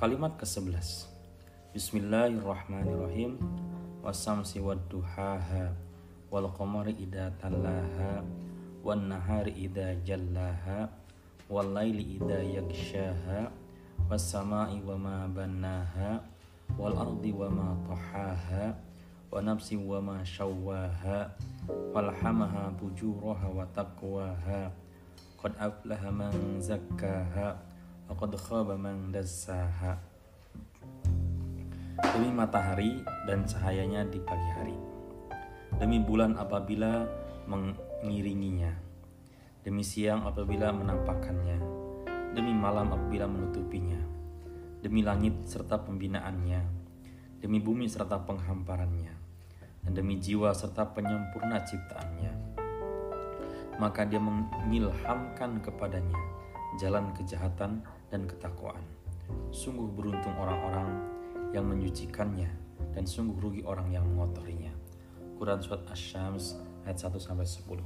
Kalimat ke-11. Bismillahirrahmanirrahim. Wasamsi wadduhaha wal qamari idza talaha wan nahari idza jallaha wal laili idza yaghshaha was samai wama bannaha wal ardi wama tahaha wa nafsi wama sawwaha falhamaha fujuraha wa taqwaha qad aflaha man zakkaha wa qad khaba man dassaha. Demi matahari dan cahayanya di pagi hari, demi bulan apabila mengiringinya, demi siang apabila menampakkannya, demi malam apabila menutupinya, demi langit serta pembinaannya, demi bumi serta penghamparannya, dan demi jiwa serta penyempurna ciptaannya. Maka dia mengilhamkan kepadanya jalan kejahatan dan ketakwaan. Sungguh beruntung orang-orang yang menyucikannya, dan sungguh rugi orang yang mengotorinya. Quran Surat Asy-Syams ayat 1-10.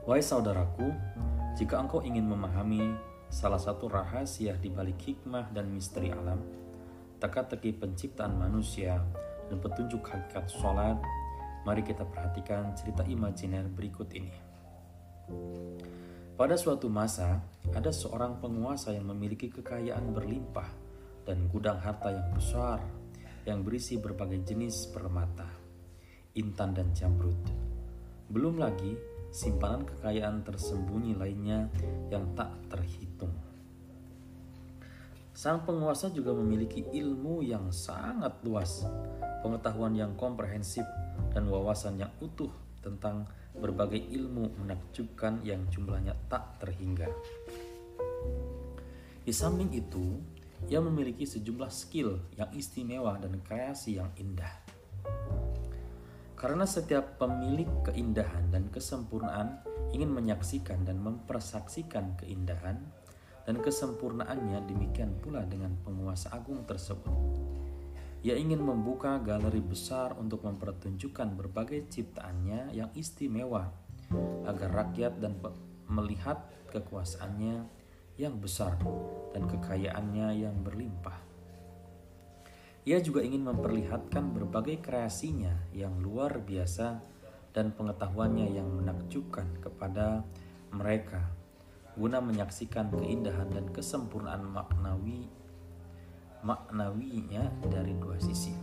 Wahai saudaraku, jika engkau ingin memahami salah satu rahasia di balik hikmah dan misteri alam, teka-teki penciptaan manusia, dan petunjuk hakikat sholat, mari kita perhatikan cerita imajiner berikut ini. Pada suatu masa, ada seorang penguasa yang memiliki kekayaan berlimpah dan gudang harta yang besar yang berisi berbagai jenis permata, intan dan jamrud. Belum lagi simpanan kekayaan tersembunyi lainnya yang tak terhitung. Sang penguasa juga memiliki ilmu yang sangat luas, pengetahuan yang komprehensif, dan wawasan yang utuh tentang berbagai ilmu menakjubkan yang jumlahnya tak terhingga. Di samping itu, ia memiliki sejumlah skill yang istimewa dan kreasi yang indah. Karena setiap pemilik keindahan dan kesempurnaan ingin menyaksikan dan mempersaksikan keindahan dan kesempurnaannya, demikian pula dengan penguasa agung tersebut. Ia ingin membuka galeri besar untuk mempertunjukkan berbagai ciptaannya yang istimewa agar rakyat dan melihat kekuasaannya yang besar dan kekayaannya yang berlimpah. Ia juga ingin memperlihatkan berbagai kreasinya yang luar biasa dan pengetahuannya yang menakjubkan kepada mereka, guna menyaksikan keindahan dan kesempurnaan maknawinya dari dua sisi.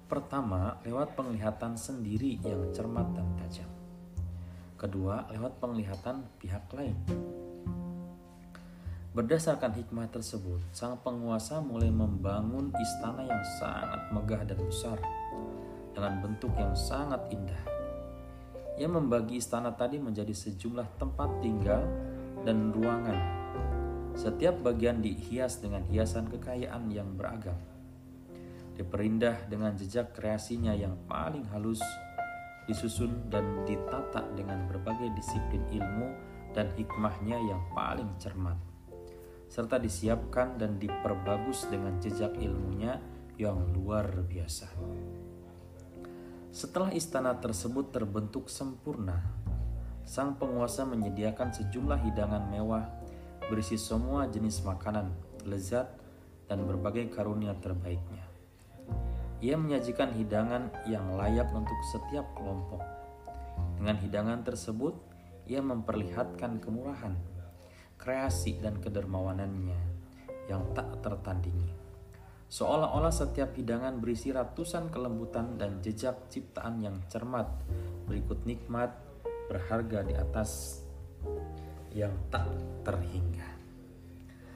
Pertama, lewat penglihatan sendiri yang cermat dan tajam. Kedua, lewat penglihatan pihak lain. Berdasarkan hikmah tersebut, sang penguasa mulai membangun istana yang sangat megah dan besar dengan bentuk yang sangat indah. Ia membagi istana tadi menjadi sejumlah tempat tinggal dan ruangan. Setiap bagian dihias dengan hiasan kekayaan yang beragam. Diperindah dengan jejak kreasinya yang paling halus, disusun dan ditata dengan berbagai disiplin ilmu dan hikmahnya yang paling cermat, serta disiapkan dan diperbagus dengan jejak ilmunya yang luar biasa. Setelah istana tersebut terbentuk sempurna, sang penguasa menyediakan sejumlah hidangan mewah berisi semua jenis makanan, lezat, dan berbagai karunia terbaiknya. Ia menyajikan hidangan yang layak untuk setiap kelompok. Dengan hidangan tersebut, ia memperlihatkan kemurahan, kreasi dan kedermawanannya yang tak tertandingi. Seolah-olah setiap hidangan berisi ratusan kelembutan dan jejak ciptaan yang cermat, berikut nikmat berharga di atas yang tak terhingga.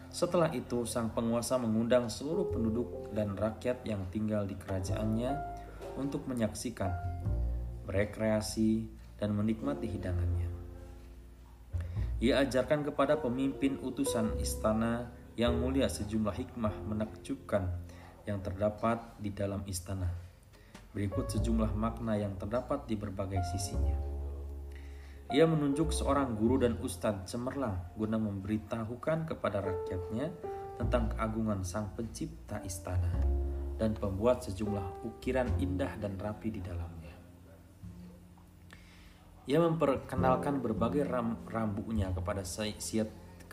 Setelah itu, sang penguasa mengundang seluruh penduduk dan rakyat yang tinggal di kerajaannya untuk menyaksikan, berekreasi, dan menikmati hidangannya. Ia ajarkan kepada pemimpin utusan istana yang mulia sejumlah hikmah menakjubkan yang terdapat di dalam istana. Berikut sejumlah makna yang terdapat di berbagai sisinya. Ia menunjuk seorang guru dan ustadz cemerlang guna memberitahukan kepada rakyatnya tentang keagungan sang pencipta istana dan pembuat sejumlah ukiran indah dan rapi di dalamnya. Ia memperkenalkan berbagai rambunya kepada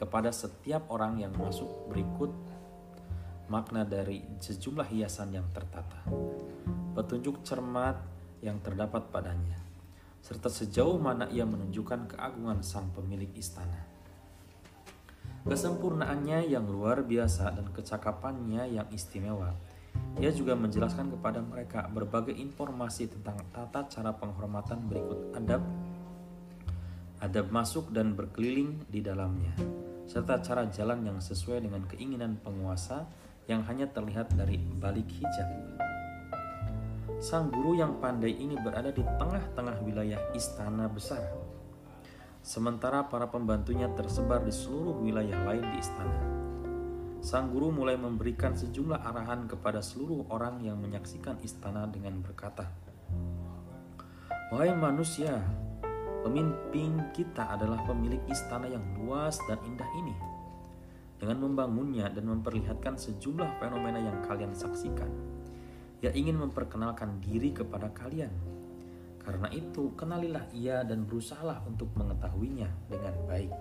kepada setiap orang yang masuk berikut makna dari sejumlah hiasan yang tertata, petunjuk cermat yang terdapat padanya, serta sejauh mana ia menunjukkan keagungan sang pemilik istana. Kesempurnaannya yang luar biasa dan kecakapannya yang istimewa. Ia juga menjelaskan kepada mereka berbagai informasi tentang tata cara penghormatan berikut adab masuk dan berkeliling di dalamnya, serta cara jalan yang sesuai dengan keinginan penguasa yang hanya terlihat dari balik hijab. Sang guru yang pandai ini berada di tengah-tengah wilayah istana besar, sementara para pembantunya tersebar di seluruh wilayah lain di istana. Sang guru mulai memberikan sejumlah arahan kepada seluruh orang yang menyaksikan istana dengan berkata, "Wahai manusia, pemimpin kita adalah pemilik istana yang luas dan indah ini. Dengan membangunnya dan memperlihatkan sejumlah fenomena yang kalian saksikan, ia ingin memperkenalkan diri kepada kalian. Karena itu, kenalilah ia dan berusahalah untuk mengetahuinya dengan baik.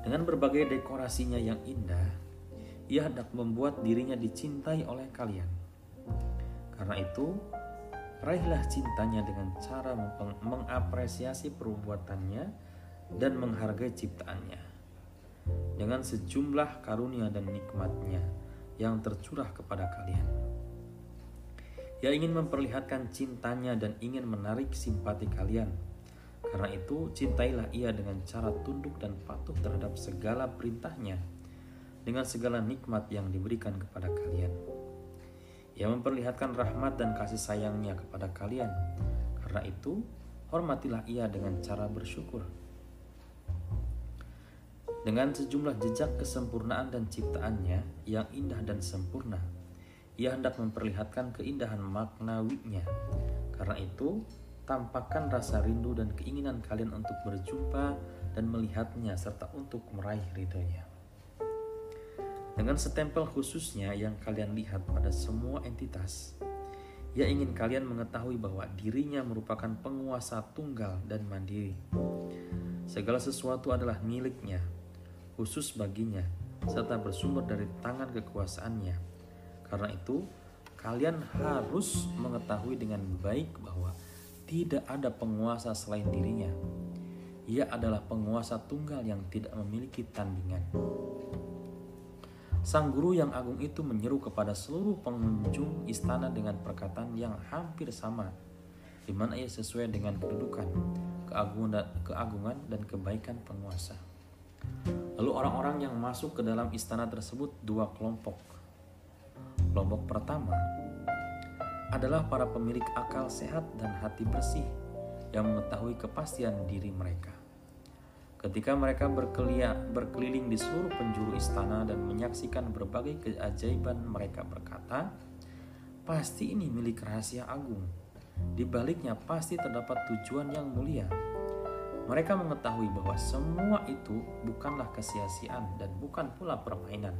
Dengan berbagai dekorasinya yang indah, ia hendak membuat dirinya dicintai oleh kalian. Karena itu, raihlah cintanya dengan cara mengapresiasi perbuatannya dan menghargai ciptaannya, dengan sejumlah karunia dan nikmatnya yang tercurah kepada kalian. Ia ingin memperlihatkan cintanya dan ingin menarik simpati kalian. Karena itu, cintailah ia dengan cara tunduk dan patuh terhadap segala perintahnya, dengan segala nikmat yang diberikan kepada kalian. Ia memperlihatkan rahmat dan kasih sayangnya kepada kalian. Karena itu, hormatilah ia dengan cara bersyukur. Dengan sejumlah jejak kesempurnaan dan ciptaannya yang indah dan sempurna, ia hendak memperlihatkan keindahan maknawinya. Karena itu, tampakkan rasa rindu dan keinginan kalian untuk berjumpa dan melihatnya serta untuk meraih ridhonya. Dengan setempel khususnya yang kalian lihat pada semua entitas, ia ingin kalian mengetahui bahwa dirinya merupakan penguasa tunggal dan mandiri. Segala sesuatu adalah miliknya, khusus baginya, serta bersumber dari tangan kekuasaannya. Karena itu, kalian harus mengetahui dengan baik bahwa tidak ada penguasa selain dirinya. Ia adalah penguasa tunggal yang tidak memiliki tandingan." Sang guru yang agung itu menyeru kepada seluruh pengunjung istana dengan perkataan yang hampir sama, di mana ia sesuai dengan kedudukan, keagungan dan kebaikan penguasa. Lalu orang-orang yang masuk ke dalam istana tersebut dua kelompok. Kelompok pertama adalah para pemilik akal sehat dan hati bersih yang mengetahui kepastian diri mereka. Ketika mereka berkeliling di seluruh penjuru istana dan menyaksikan berbagai keajaiban, mereka berkata, "Pasti ini milik rahasia agung. Di baliknya pasti terdapat tujuan yang mulia." Mereka mengetahui bahwa semua itu bukanlah kesia-siaan dan bukan pula permainan.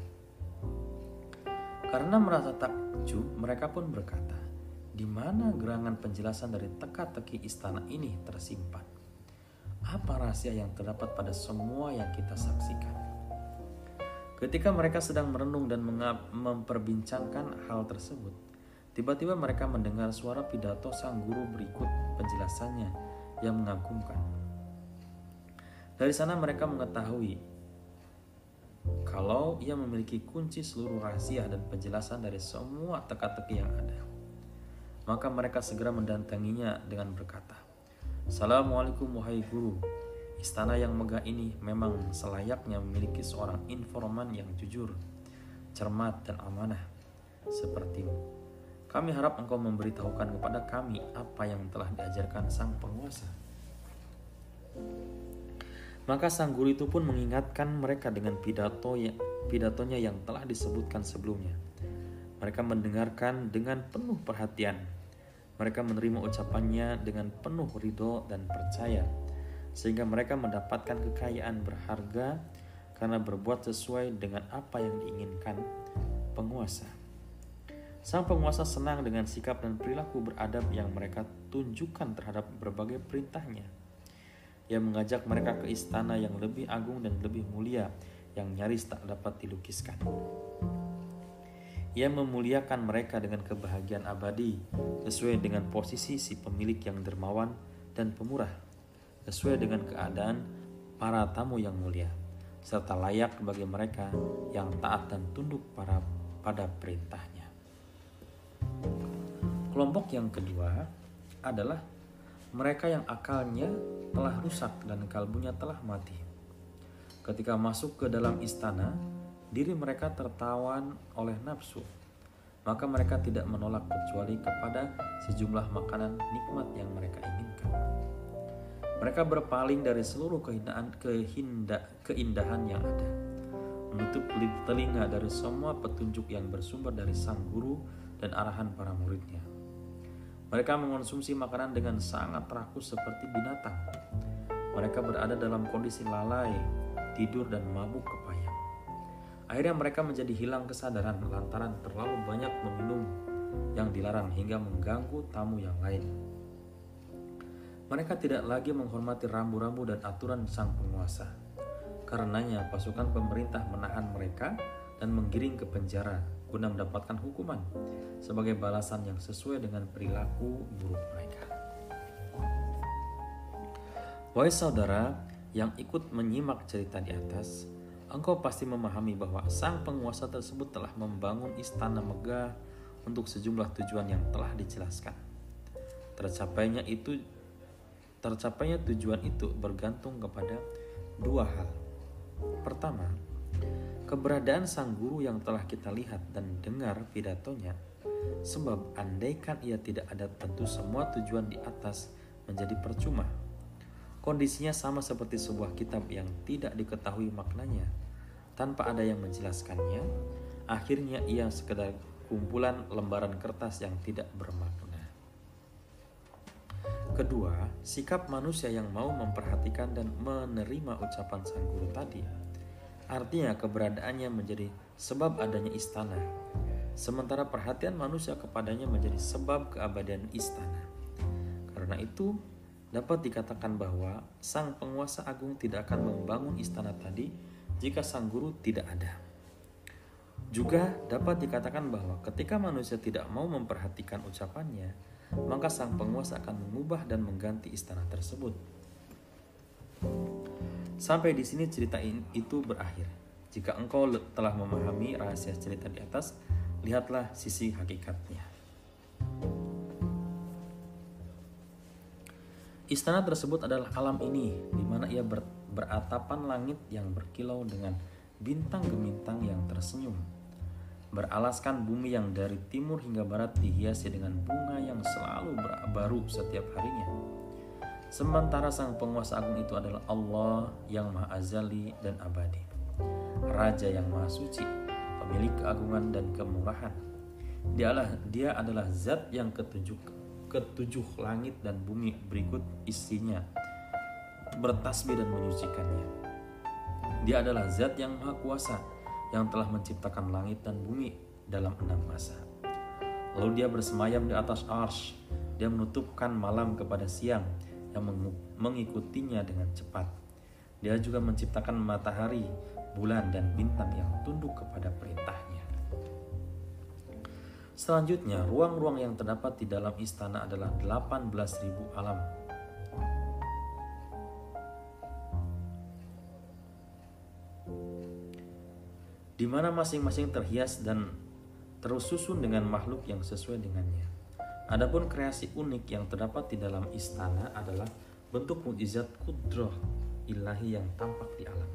Karena merasa takjub, mereka pun berkata, "Di mana gerangan penjelasan dari teka-teki istana ini tersimpan? Apa rahasia yang terdapat pada semua yang kita saksikan?" Ketika mereka sedang merenung dan memperbincangkan hal tersebut, tiba-tiba mereka mendengar suara pidato sang guru berikut penjelasannya yang mengagumkan. Dari sana mereka mengetahui kalau ia memiliki kunci seluruh rahasia dan penjelasan dari semua teka-teki yang ada. Maka mereka segera mendatanginya dengan berkata, "Assalamualaikum wahai guru. Istana yang megah ini memang selayaknya memiliki seorang informan yang jujur, cermat dan amanah sepertimu. Kami harap engkau memberitahukan kepada kami apa yang telah diajarkan sang penguasa." Maka sang guru itu pun mengingatkan mereka dengan pidatonya yang telah disebutkan sebelumnya. Mereka mendengarkan dengan penuh perhatian. Mereka menerima ucapannya dengan penuh ridho dan percaya, sehingga mereka mendapatkan kekayaan berharga karena berbuat sesuai dengan apa yang diinginkan penguasa. Sang penguasa senang dengan sikap dan perilaku beradab yang mereka tunjukkan terhadap berbagai perintahnya. Ia mengajak mereka ke istana yang lebih agung dan lebih mulia, yang nyaris tak dapat dilukiskan. Ia memuliakan mereka dengan kebahagiaan abadi, sesuai dengan posisi si pemilik yang dermawan dan pemurah, sesuai dengan keadaan para tamu yang mulia, serta layak bagi mereka yang taat dan tunduk pada perintahnya. Kelompok yang kedua adalah mereka yang akalnya telah rusak dan kalbunya telah mati. Ketika masuk ke dalam istana, diri mereka tertawan oleh nafsu, maka mereka tidak menolak kecuali kepada sejumlah makanan nikmat yang mereka inginkan. Mereka berpaling dari seluruh keindahan yang ada, menutup telinga dari semua petunjuk yang bersumber dari sang guru dan arahan para muridnya. Mereka mengonsumsi makanan dengan sangat rakus seperti binatang. Mereka berada dalam kondisi lalai, tidur dan mabuk kepayang. Akhirnya mereka menjadi hilang kesadaran lantaran terlalu banyak meminum yang dilarang hingga mengganggu tamu yang lain. Mereka tidak lagi menghormati rambu-rambu dan aturan sang penguasa. Karenanya pasukan pemerintah menahan mereka dan menggiring ke penjara guna mendapatkan hukuman sebagai balasan yang sesuai dengan perilaku buruk mereka. Wahai saudara yang ikut menyimak cerita di atas, engkau pasti memahami bahwa sang penguasa tersebut telah membangun istana megah untuk sejumlah tujuan yang telah dijelaskan. Tercapainya tujuan itu bergantung kepada dua hal. Pertama, keberadaan sang guru yang telah kita lihat dan dengar pidatonya, sebab andaikan ia tidak ada, tentu semua tujuan di atas menjadi percuma. Kondisinya sama seperti sebuah kitab yang tidak diketahui maknanya, tanpa ada yang menjelaskannya. Akhirnya ia sekedar kumpulan lembaran kertas yang tidak bermakna. Kedua, sikap manusia yang mau memperhatikan dan menerima ucapan sang guru tadi, artinya keberadaannya menjadi sebab adanya istana, sementara perhatian manusia kepadanya menjadi sebab keabadian istana. Karena itu, dapat dikatakan bahwa sang penguasa agung tidak akan membangun istana tadi jika sang guru tidak ada. Juga dapat dikatakan bahwa ketika manusia tidak mau memperhatikan ucapannya, maka sang penguasa akan mengubah dan mengganti istana tersebut. Sampai di sini cerita itu berakhir. Jika engkau telah memahami rahasia cerita di atas, lihatlah sisi hakikatnya. Istana tersebut adalah alam ini, di mana ia beratapan langit yang berkilau dengan bintang-gemintang yang tersenyum, beralaskan bumi yang dari timur hingga barat dihiasi dengan bunga yang selalu baru setiap harinya. Sementara sang penguasa agung itu adalah Allah yang Maha Azali dan Abadi, Raja yang Maha Suci, pemilik keagungan dan kemurahan. Dia adalah zat yang ketujuh langit dan bumi berikut isinya bertasbih dan menyucikannya. Dia adalah zat yang maha kuasa yang telah menciptakan langit dan bumi dalam 6 masa. Lalu dia bersemayam di atas arsy. Dia menutupkan malam kepada siang yang mengikutinya dengan cepat. Dia juga menciptakan matahari, bulan dan bintang yang tunduk kepada perintahnya. Selanjutnya, ruang-ruang yang terdapat di dalam istana adalah 18.000 alam. Di mana masing-masing terhias dan tersusun dengan makhluk yang sesuai dengannya. Adapun kreasi unik yang terdapat di dalam istana adalah bentuk mukjizat kudrah ilahi yang tampak di alam.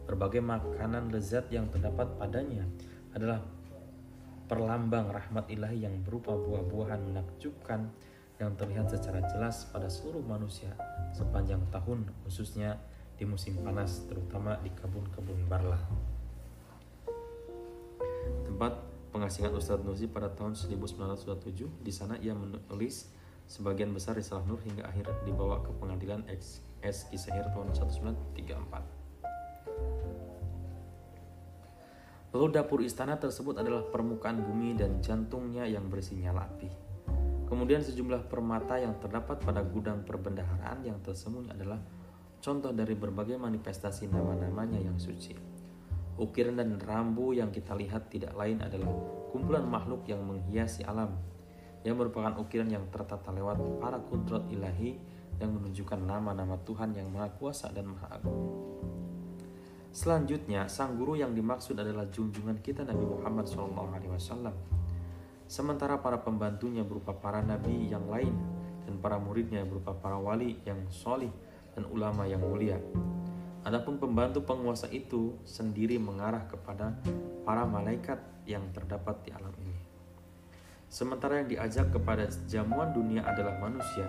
Berbagai makanan lezat yang terdapat padanya adalah perlambang rahmat ilahi yang berupa buah-buahan menakjubkan yang terlihat secara jelas pada seluruh manusia sepanjang tahun, khususnya di musim panas, terutama di kebun-kebun Barlah. Tempat pengasingan Ustadz Nursi pada tahun 1927. Di sana ia menulis sebagian besar risalah Nur hingga akhir dibawa ke pengadilan S. Kisahir tahun 1934. Lalu dapur istana tersebut adalah permukaan bumi dan jantungnya yang berisi nyala api. Kemudian sejumlah permata yang terdapat pada gudang perbendaharaan yang tersembunyi adalah contoh dari berbagai manifestasi nama-namanya yang suci. Ukiran dan rambu yang kita lihat tidak lain adalah kumpulan makhluk yang menghiasi alam, yang merupakan ukiran yang tertata lewat para kudrat ilahi yang menunjukkan nama-nama Tuhan yang Maha Kuasa dan Maha Agung. Selanjutnya, sang guru yang dimaksud adalah junjungan kita Nabi Muhammad SAW. Sementara para pembantunya berupa para nabi yang lain dan para muridnya berupa para wali yang solih dan ulama yang mulia. Adapun pembantu penguasa itu sendiri mengarah kepada para malaikat yang terdapat di alam ini. Sementara yang diajak kepada jamuan dunia adalah manusia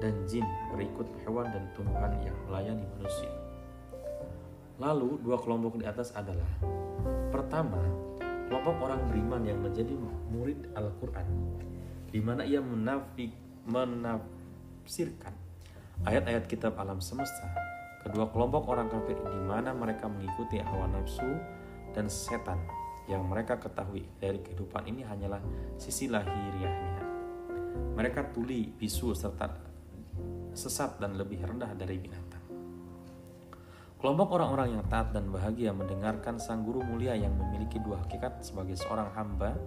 dan jin berikut hewan dan tumbuhan yang melayani manusia. Lalu dua kelompok di atas adalah: pertama, kelompok orang beriman yang menjadi murid Al-Quran, di mana ia menafsirkan ayat-ayat kitab alam semesta. Kedua kelompok orang kafir di mana mereka mengikuti hawa nafsu dan setan yang mereka ketahui dari kehidupan ini hanyalah sisi lahiriahnya. Mereka tuli, bisu, serta sesat dan lebih rendah dari binatang. Kelompok orang-orang yang taat dan bahagia mendengarkan sang guru mulia yang memiliki dua hakikat sebagai seorang hamba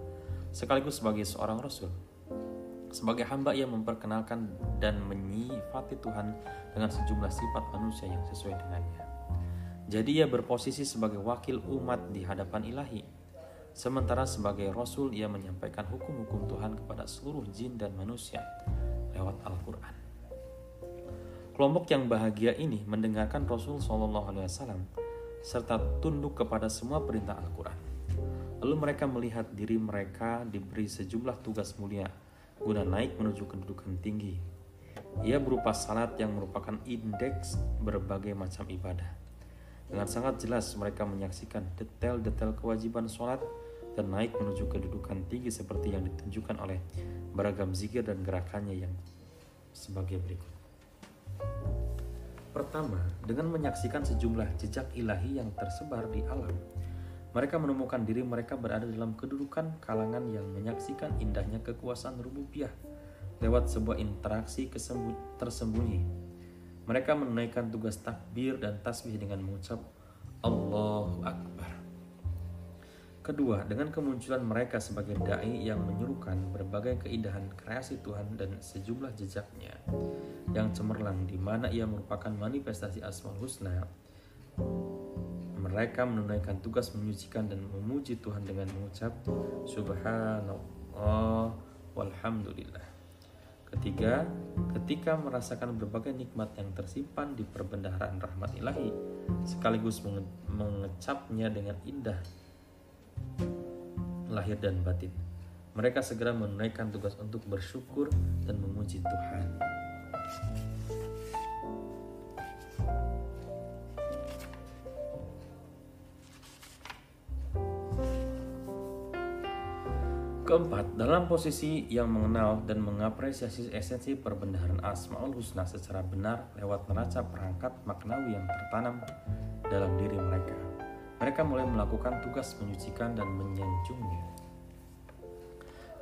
sekaligus sebagai seorang rasul. Sebagai hamba ia memperkenalkan dan menyifati Tuhan dengan sejumlah sifat manusia yang sesuai dengannya. Jadi ia berposisi sebagai wakil umat di hadapan ilahi. Sementara sebagai rasul ia menyampaikan hukum-hukum Tuhan kepada seluruh jin dan manusia lewat Al-Quran. Kelompok yang bahagia ini mendengarkan Rasul SAW serta tunduk kepada semua perintah Al-Quran. Lalu mereka melihat diri mereka diberi sejumlah tugas mulia guna naik menuju kedudukan tinggi. Ia berupa salat yang merupakan indeks berbagai macam ibadah. Dengan sangat jelas mereka menyaksikan detail-detail kewajiban sholat dan naik menuju kedudukan tinggi seperti yang ditunjukkan oleh beragam zikir dan gerakannya yang sebagai berikut. Pertama, dengan menyaksikan sejumlah jejak ilahi yang tersebar di alam, mereka menemukan diri mereka berada dalam kedudukan kalangan yang menyaksikan indahnya kekuasaan rububiyah lewat sebuah interaksi tersembunyi. Mereka menunaikan tugas takbir dan tasbih dengan mengucap Allahu Akbar. Kedua, dengan kemunculan mereka sebagai dai yang menyerukan berbagai keindahan kreasi Tuhan dan sejumlah jejaknya yang cemerlang di mana ia merupakan manifestasi Asmaul Husna, mereka menunaikan tugas menyucikan dan memuji Tuhan dengan mengucap Subhanallah walhamdulillah. Ketiga, ketika merasakan berbagai nikmat yang tersimpan di perbendaharaan rahmat ilahi, sekaligus mengecapnya dengan indah lahir dan batin, mereka segera menunaikan tugas untuk bersyukur dan memuji Tuhan. Keempat, dalam posisi yang mengenal dan mengapresiasi esensi perbendaharaan Asmaul Husna secara benar lewat neraca perangkat maknawi yang tertanam dalam diri mereka, mereka mulai melakukan tugas menyucikan dan menyanjungnya.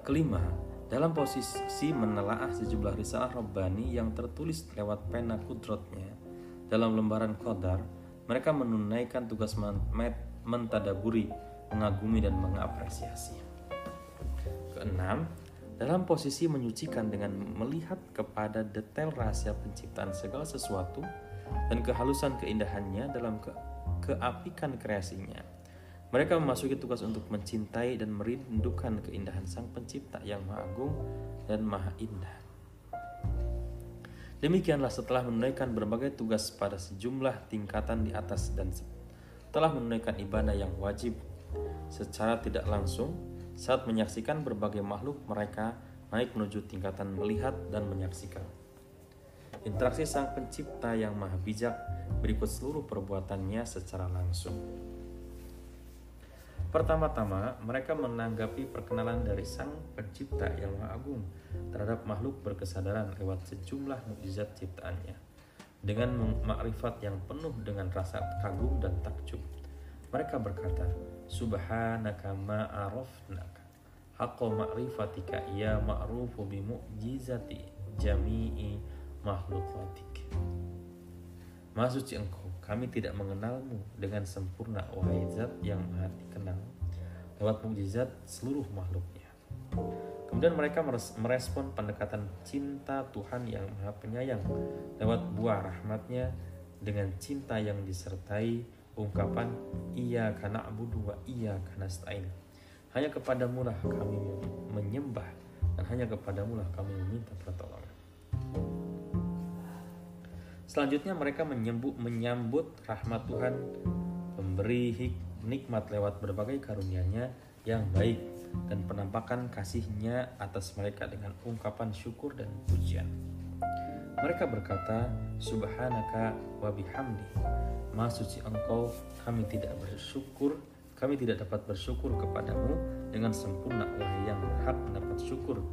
Kelima, dalam posisi menelaah sejumlah risalah Rabbani yang tertulis lewat pena kudrotnya dalam lembaran Qadar, mereka menunaikan tugas mentadaburi, mengagumi dan mengapresiasi. Keenam, dalam posisi menyucikan dengan melihat kepada detail rahasia penciptaan segala sesuatu dan kehalusan keindahannya dalam keapikan kreasinya, mereka memasuki tugas untuk mencintai dan merindukan keindahan Sang Pencipta yang Maha Agung dan Maha Indah. Demikianlah setelah menunaikan berbagai tugas pada sejumlah tingkatan di atas dan setelah menunaikan ibadah yang wajib secara tidak langsung, saat menyaksikan berbagai makhluk, mereka naik menuju tingkatan melihat dan menyaksikan interaksi Sang Pencipta yang Maha Bijak berikut seluruh perbuatannya secara langsung. Pertama-tama, mereka menanggapi perkenalan dari Sang Pencipta yang Maha Agung terhadap makhluk berkesadaran lewat sejumlah mukjizat ciptaannya. Dengan makrifat yang penuh dengan rasa kagum dan takjub, mereka berkata, Subhanaka ma'arafnaka haqqa ma'rifatika ya ma'rufu bimu'jizati jami'i makhlukatik. Maha suci Engkau, kami tidak mengenalmu dengan sempurna, wahai Zat yang maha dikenal, lewat mukjizat seluruh makhluknya. Kemudian mereka merespon pendekatan cinta Tuhan yang maha penyayang lewat buah rahmatnya dengan cinta yang disertai ungkapan Iyyaka na'budu wa iyyaka nasta'in. Hanya kepadamulah kami menyembah dan hanya kepadamulah kami meminta pertolongan. Selanjutnya mereka menyambut rahmat Tuhan, memberi nikmat lewat berbagai karunia-Nya yang baik dan penampakan kasih-Nya atas mereka dengan ungkapan syukur dan pujian. Mereka berkata, Subhanaka wa bihamdi, Maha suci Engkau, kami tidak dapat bersyukur kepadamu dengan sempurna, wahai yang berhak mendapat syukur,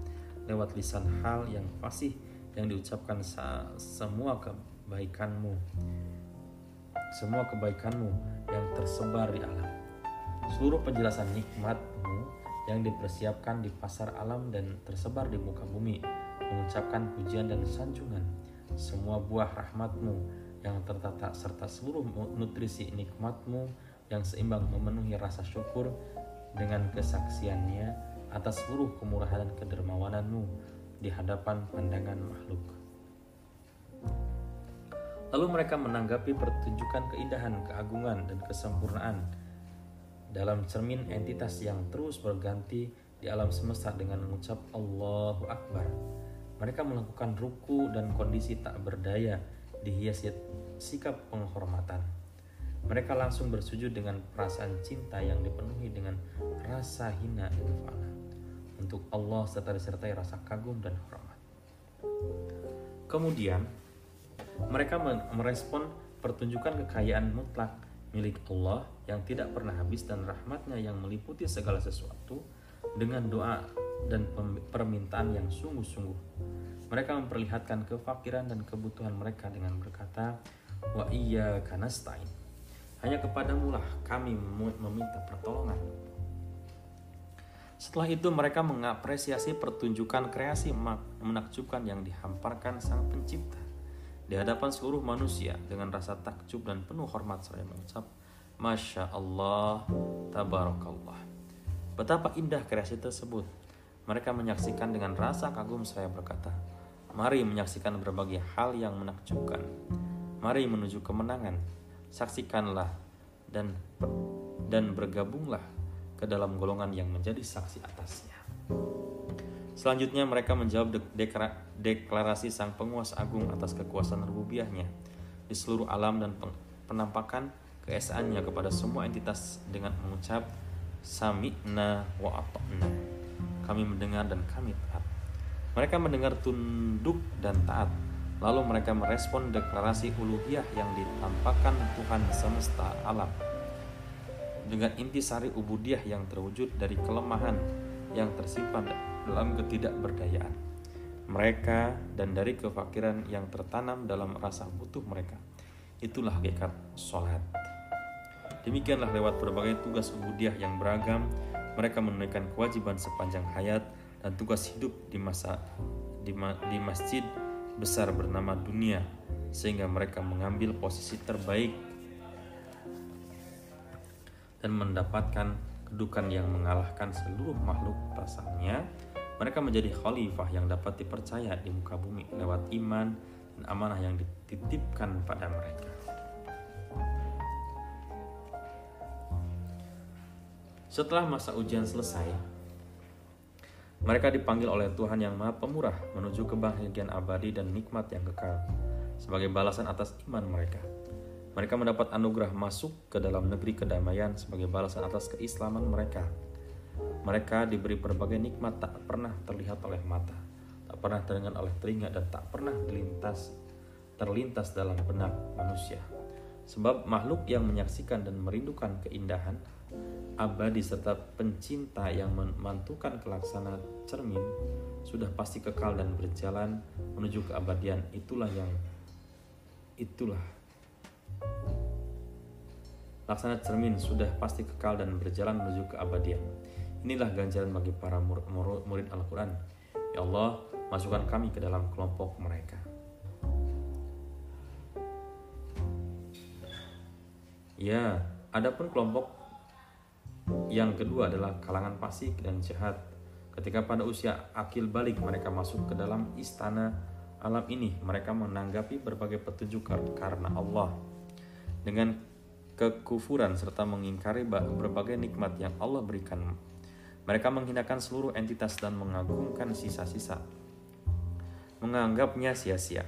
lewat lisan hal yang fasih yang diucapkan semua kebaikanmu yang tersebar di alam. Seluruh penjelasan nikmat-Mu yang dipersiapkan di pasar alam dan tersebar di muka bumi mengucapkan pujian dan sanjungan. Semua buah rahmat-Mu yang tertata serta seluruh nutrisi nikmat-Mu yang seimbang memenuhi rasa syukur dengan kesaksiannya atas seluruh kemurahan dan kedermawanan-Mu di hadapan pandangan makhluk. Lalu mereka menanggapi pertunjukan keindahan, keagungan, dan kesempurnaan dalam cermin entitas yang terus berganti di alam semesta dengan mengucap Allahu Akbar. Mereka melakukan ruku dan kondisi tak berdaya dihiasi sikap penghormatan. Mereka langsung bersujud dengan perasaan cinta yang dipenuhi dengan rasa hina dan fana untuk Allah serta disertai rasa kagum dan hormat. Kemudian mereka merespon pertunjukan kekayaan mutlak milik Allah yang tidak pernah habis dan rahmat-Nya yang meliputi segala sesuatu dengan doa dan permintaan yang sungguh-sungguh. Mereka memperlihatkan kefakiran dan kebutuhan mereka dengan berkata, Wa iyyaka nasta'in, hanya kepadamulah kami meminta pertolongan. Setelah itu mereka mengapresiasi pertunjukan kreasi menakjubkan yang dihamparkan Sang Pencipta di hadapan seluruh manusia dengan rasa takjub dan penuh hormat seraya mengucap Masya Allah, Tabarakallah. Betapa indah kreasi tersebut. Mereka menyaksikan dengan rasa kagum seraya berkata, mari menyaksikan berbagai hal yang menakjubkan. Mari menuju kemenangan. Saksikanlah dan bergabunglah ke dalam golongan yang menjadi saksi atasnya. Selanjutnya mereka menjawab deklarasi Sang Penguasa Agung atas kekuasaan rububiyah-Nya di seluruh alam dan penampakan keesaannya kepada semua entitas dengan mengucap Sami'na wa ata'na, kami mendengar dan kami taat. Mereka mendengar, tunduk dan taat. Lalu mereka merespon deklarasi uluhiyah yang ditampakkan Tuhan semesta alam dengan intisari ubudiyah yang terwujud dari kelemahan yang tersimpan dalam ketidakberdayaan mereka dan dari kefakiran yang tertanam dalam rasa butuh mereka. Itulah hakikat sholat. Demikianlah lewat berbagai tugas ubudiyah yang beragam, mereka menunaikan kewajiban sepanjang hayat dan tugas hidup di masjid besar bernama dunia, sehingga mereka mengambil posisi terbaik dan mendapatkan kedudukan yang mengalahkan seluruh makhluk asalnya. Mereka menjadi khalifah yang dapat dipercaya di muka bumi lewat iman dan amanah yang dititipkan pada mereka. Setelah masa ujian selesai, mereka dipanggil oleh Tuhan yang Maha Pemurah menuju kebahagiaan abadi dan nikmat yang kekal sebagai balasan atas iman mereka. Mereka mendapat anugerah masuk ke dalam negeri kedamaian sebagai balasan atas keislaman mereka. Mereka diberi berbagai nikmat tak pernah terlihat oleh mata, tak pernah terdengar oleh telinga, dan tak pernah terlintas dalam benak manusia. Sebab makhluk yang menyaksikan dan merindukan keindahan abadi serta pencinta yang memantulkan kelaksana cermin sudah pasti kekal dan berjalan menuju keabadian. Itulah laksana cermin sudah pasti kekal dan berjalan menuju keabadian. Inilah ganjaran bagi para murid Al-Quran. Ya Allah, masukkan kami ke dalam kelompok mereka. Ya, adapun kelompok yang kedua adalah kalangan fasik dan jahat. Ketika pada usia akil balik mereka masuk ke dalam istana alam ini, mereka menanggapi berbagai petunjuk karena Allah dengan kekufuran serta mengingkari berbagai nikmat yang Allah berikan. Mereka menghinakan seluruh entitas dan mengagungkan sisa-sisa, menganggapnya sia-sia.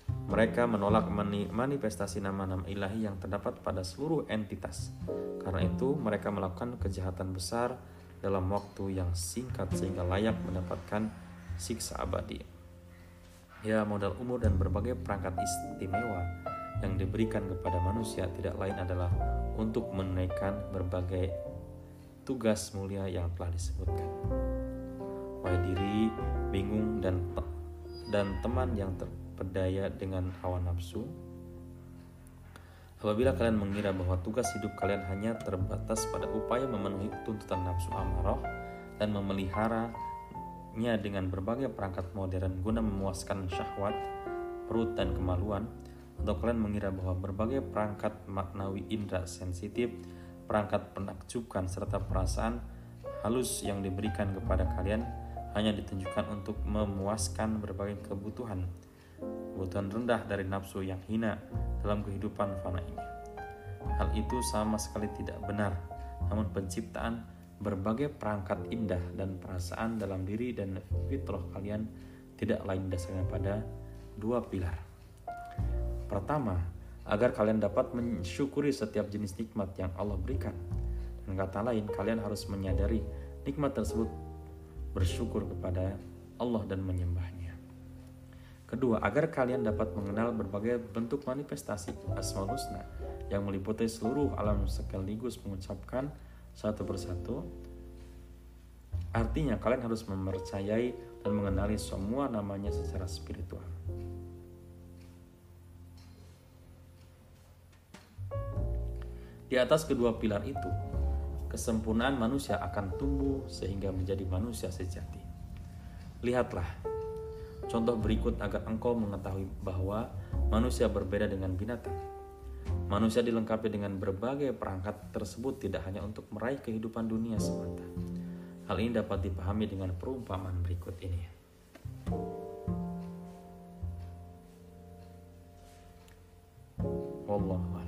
Mereka menolak manifestasi nama-nama ilahi yang terdapat pada seluruh entitas. Karena itu mereka melakukan kejahatan besar dalam waktu yang singkat sehingga layak mendapatkan siksa abadi. Ya, modal umur dan berbagai perangkat istimewa yang diberikan kepada manusia tidak lain adalah untuk menunaikan berbagai tugas mulia yang telah disebutkan. Wahai diri bingung dan teman yang terpedaya dengan hawa nafsu, apabila kalian mengira bahwa tugas hidup kalian hanya terbatas pada upaya memenuhi tuntutan nafsu amarah dan memeliharanya dengan berbagai perangkat modern guna memuaskan syahwat, perut dan kemaluan, atau kalian mengira bahwa berbagai perangkat maknawi indera sensitif, perangkat penakjubkan serta perasaan halus yang diberikan kepada kalian hanya ditunjukkan untuk memuaskan berbagai kebutuhan rendah dari nafsu yang hina dalam kehidupan fana ini. Hal itu sama sekali tidak benar, namun penciptaan berbagai perangkat indah dan perasaan dalam diri dan fitrah kalian tidak lain dasarnya pada dua pilar. Pertama, agar kalian dapat mensyukuri setiap jenis nikmat yang Allah berikan. Dan kata lain, kalian harus menyadari nikmat tersebut, bersyukur kepada Allah dan menyembahnya. Kedua, agar kalian dapat mengenal berbagai bentuk manifestasi Asmaul Husna yang meliputi seluruh alam sekaligus mengucapkan satu persatu. Artinya kalian harus mempercayai dan mengenali semua namanya secara spiritual. Di atas kedua pilar itu, kesempurnaan manusia akan tumbuh sehingga menjadi manusia sejati. Lihatlah contoh berikut agar engkau mengetahui bahwa manusia berbeda dengan binatang. Manusia dilengkapi dengan berbagai perangkat tersebut tidak hanya untuk meraih kehidupan dunia semata. Hal ini dapat dipahami dengan perumpamaan berikut ini. Wallahu a'lam.